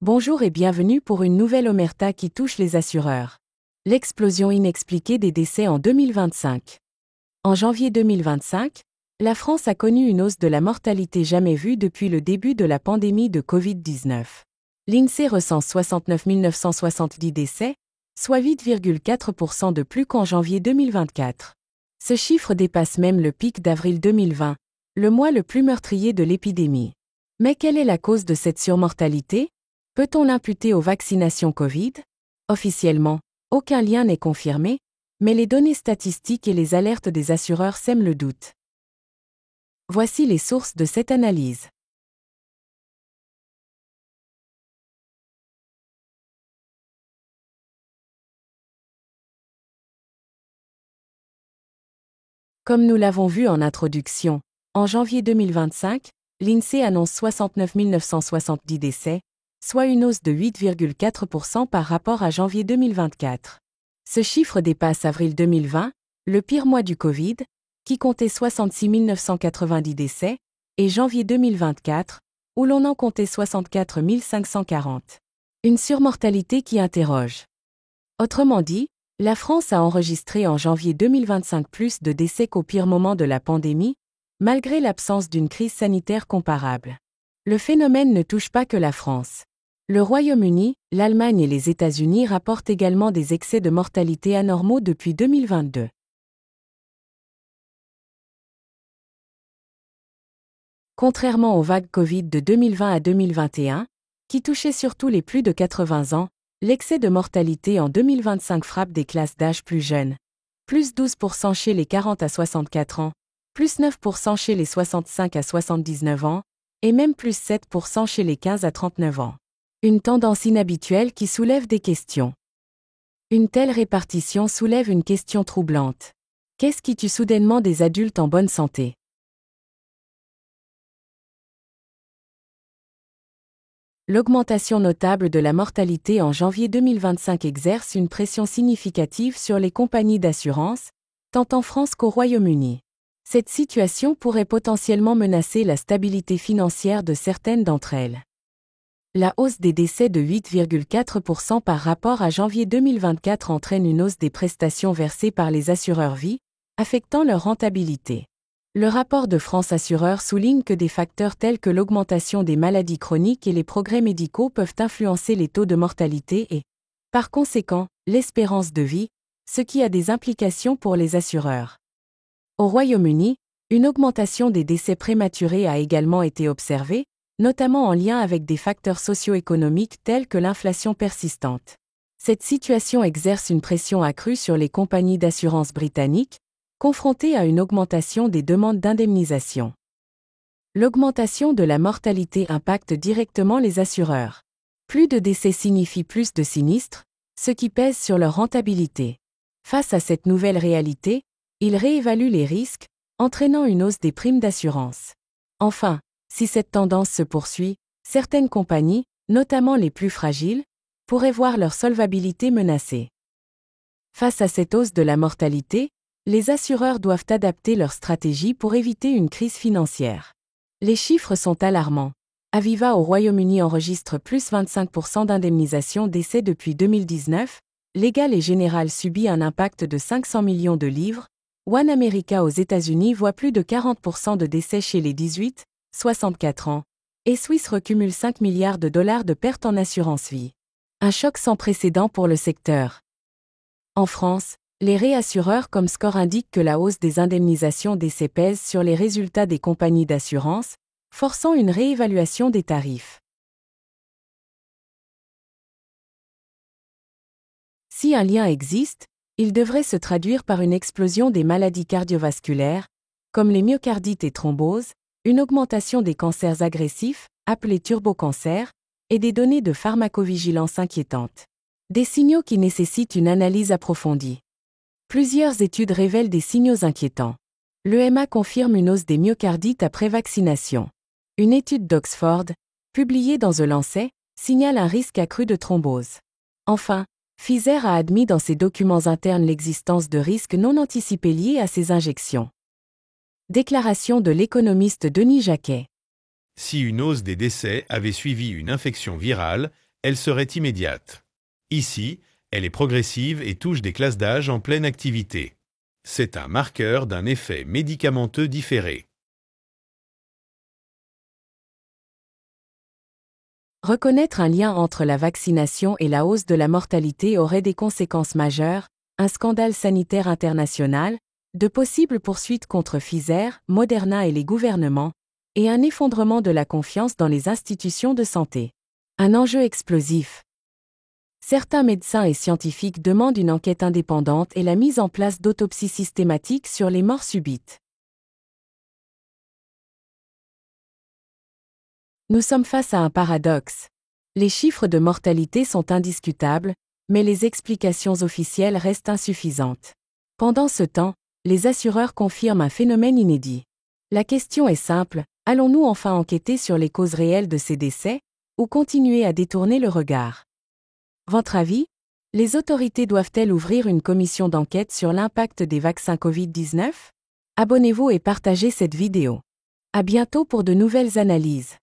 Bonjour et bienvenue pour une nouvelle omerta qui touche les assureurs. L'explosion inexpliquée des décès en 2025. En janvier 2025, la France a connu une hausse de la mortalité jamais vue depuis le début de la pandémie de Covid-19. L'INSEE recense 69 970 décès, soit 8,4% de plus qu'en janvier 2024. Ce chiffre dépasse même le pic d'avril 2020, le mois le plus meurtrier de l'épidémie. Mais quelle est la cause de cette surmortalité ? Peut-on l'imputer aux vaccinations Covid ? Officiellement, aucun lien n'est confirmé, mais les données statistiques et les alertes des assureurs sèment le doute. Voici les sources de cette analyse. Comme nous l'avons vu en introduction, en janvier 2025, l'INSEE annonce 69 970 décès, soit une hausse de 8,4% par rapport à janvier 2024. Ce chiffre dépasse avril 2020, le pire mois du Covid, qui comptait 66 990 décès, et janvier 2024, où l'on en comptait 64 540. Une surmortalité qui interroge. Autrement dit, la France a enregistré en janvier 2025 plus de décès qu'au pire moment de la pandémie, malgré l'absence d'une crise sanitaire comparable. Le phénomène ne touche pas que la France. Le Royaume-Uni, l'Allemagne et les États-Unis rapportent également des excès de mortalité anormaux depuis 2022. Contrairement aux vagues Covid de 2020 à 2021, qui touchaient surtout les plus de 80 ans, l'excès de mortalité en 2025 frappe des classes d'âge plus jeunes. Plus 12% chez les 40 à 64 ans, plus 9% chez les 65 à 79 ans, et même plus 7% chez les 15 à 39 ans. Une tendance inhabituelle qui soulève des questions. Une telle répartition soulève une question troublante. Qu'est-ce qui tue soudainement des adultes en bonne santé ? L'augmentation notable de la mortalité en janvier 2025 exerce une pression significative sur les compagnies d'assurance, tant en France qu'au Royaume-Uni. Cette situation pourrait potentiellement menacer la stabilité financière de certaines d'entre elles. La hausse des décès de 8,4% par rapport à janvier 2024 entraîne une hausse des prestations versées par les assureurs vie, affectant leur rentabilité. Le rapport de France Assureurs souligne que des facteurs tels que l'augmentation des maladies chroniques et les progrès médicaux peuvent influencer les taux de mortalité et, par conséquent, l'espérance de vie, ce qui a des implications pour les assureurs. Au Royaume-Uni, une augmentation des décès prématurés a également été observée, notamment en lien avec des facteurs socio-économiques tels que l'inflation persistante. Cette situation exerce une pression accrue sur les compagnies d'assurance britanniques, confrontées à une augmentation des demandes d'indemnisation. L'augmentation de la mortalité impacte directement les assureurs. Plus de décès signifie plus de sinistres, ce qui pèse sur leur rentabilité. Face à cette nouvelle réalité, ils réévaluent les risques, entraînant une hausse des primes d'assurance. Enfin, si cette tendance se poursuit, certaines compagnies, notamment les plus fragiles, pourraient voir leur solvabilité menacée. Face à cette hausse de la mortalité, les assureurs doivent adapter leur stratégie pour éviter une crise financière. Les chiffres sont alarmants. Aviva au Royaume-Uni enregistre plus 25% d'indemnisation décès depuis 2019, Legal et General subit un impact de 500 millions de livres, One America aux États-Unis voit plus de 40% de décès chez les 18-64 ans, et Swiss recumule 5 milliards de dollars de pertes en assurance vie. Un choc sans précédent pour le secteur. En France, les réassureurs comme Score indiquent que la hausse des indemnisations décès pèse sur les résultats des compagnies d'assurance, forçant une réévaluation des tarifs. Si un lien existe, il devrait se traduire par une explosion des maladies cardiovasculaires, comme les myocardites et thromboses, une augmentation des cancers agressifs, appelés turbocancers, et des données de pharmacovigilance inquiétantes. Des signaux qui nécessitent une analyse approfondie. Plusieurs études révèlent des signaux inquiétants. L'EMA confirme une hausse des myocardites après vaccination. Une étude d'Oxford, publiée dans The Lancet, signale un risque accru de thrombose. Enfin, Pfizer a admis dans ses documents internes l'existence de risques non anticipés liés à ces injections. Déclaration de l'économiste Denis Jacquet. Si une hausse des décès avait suivi une infection virale, elle serait immédiate. Ici, elle est progressive et touche des classes d'âge en pleine activité. C'est un marqueur d'un effet médicamenteux différé. Reconnaître un lien entre la vaccination et la hausse de la mortalité aurait des conséquences majeures, un scandale sanitaire international, de possibles poursuites contre Pfizer, Moderna et les gouvernements, et un effondrement de la confiance dans les institutions de santé. Un enjeu explosif. Certains médecins et scientifiques demandent une enquête indépendante et la mise en place d'autopsies systématiques sur les morts subites. Nous sommes face à un paradoxe. Les chiffres de mortalité sont indiscutables, mais les explications officielles restent insuffisantes. Pendant ce temps, les assureurs confirment un phénomène inédit. La question est simple, allons-nous enfin enquêter sur les causes réelles de ces décès, ou continuer à détourner le regard? Votre avis? Les autorités doivent-elles ouvrir une commission d'enquête sur l'impact des vaccins Covid-19? Abonnez-vous et partagez cette vidéo. À bientôt pour de nouvelles analyses.